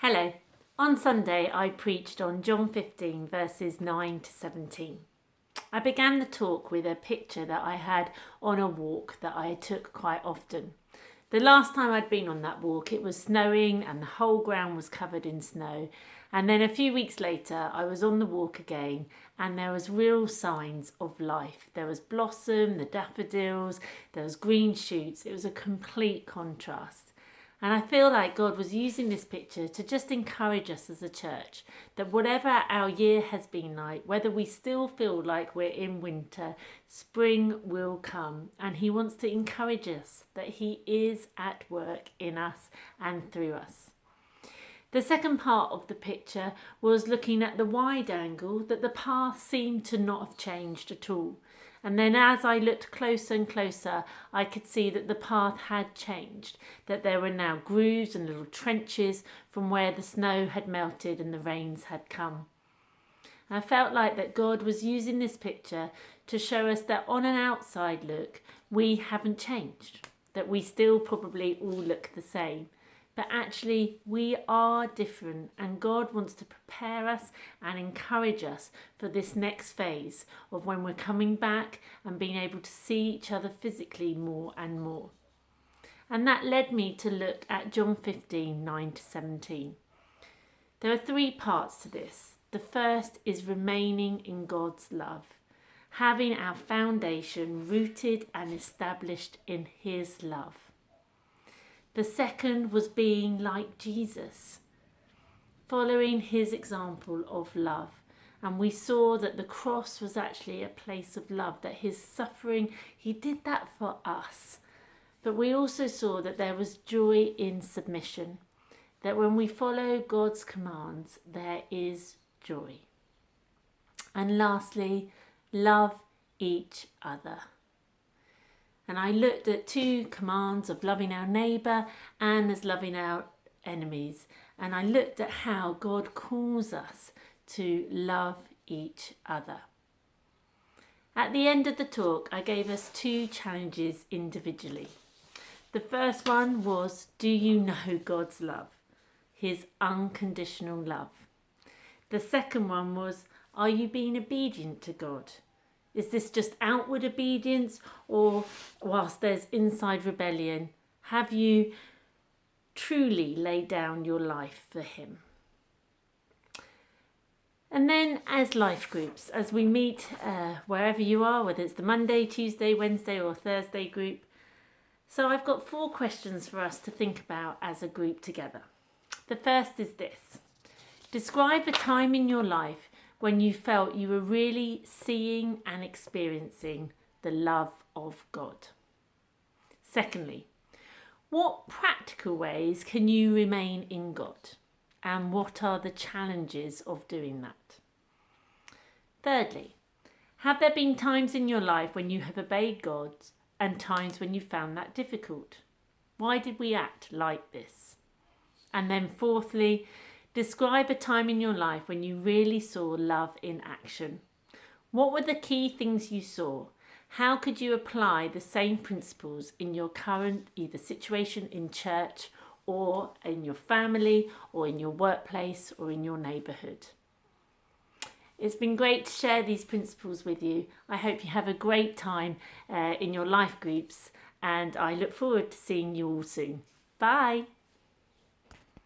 Hello. On Sunday, I preached on John 15, verses 9 to 17. I began the talk with a picture that I had on a walk that I took quite often. The last time I'd been on that walk, it was snowing and the whole ground was covered in snow. And then a few weeks later, I was on the walk again and there was real signs of life. There was blossom, the daffodils, there was green shoots. It was a complete contrast. And I feel like God was using this picture to just encourage us as a church that whatever our year has been like, whether we still feel like we're in winter, spring will come. And He wants to encourage us that He is at work in us and through us. The second part of the picture was looking at the wide angle that the path seemed to not have changed at all. And then as I looked closer and closer, I could see that the path had changed, that there were now grooves and little trenches from where the snow had melted and the rains had come. I felt like that God was using this picture to show us that on an outside look, we haven't changed, that we still probably all look the same. But actually, we are different, and God wants to prepare us and encourage us for this next phase of when we're coming back and being able to see each other physically more and more. And that led me to look at John 15, 9 to 17. There are three parts to this. The first is remaining in God's love, having our foundation rooted and established in His love. The second was being like Jesus, following His example of love. And we saw that the cross was actually a place of love, that His suffering, He did that for us. But we also saw that there was joy in submission, that when we follow God's commands, there is joy. And lastly, love each other. And I looked at two commands of loving our neighbour and as loving our enemies. And I looked at how God calls us to love each other. At the end of the talk, I gave us two challenges individually. The first one was, do you know God's love? His unconditional love. The second one was, are you being obedient to God? Is this just outward obedience, or whilst there's inside rebellion, have you truly laid down your life for Him? And then as life groups, as we meet wherever you are, whether it's the Monday, Tuesday, Wednesday or Thursday group. So I've got 4 questions for us to think about as a group together. The first is this. Describe a time in your life when you felt you were really seeing and experiencing the love of God. Secondly, what practical ways can you remain in God? And what are the challenges of doing that? Thirdly, have there been times in your life when you have obeyed God and times when you found that difficult? Why did we act like this? And then fourthly, describe a time in your life when you really saw love in action. What were the key things you saw? How could you apply the same principles in your current either situation in church or in your family or in your workplace or in your neighbourhood? It's been great to share these principles with you. I hope you have a great time in your life groups, and I look forward to seeing you all soon. Bye.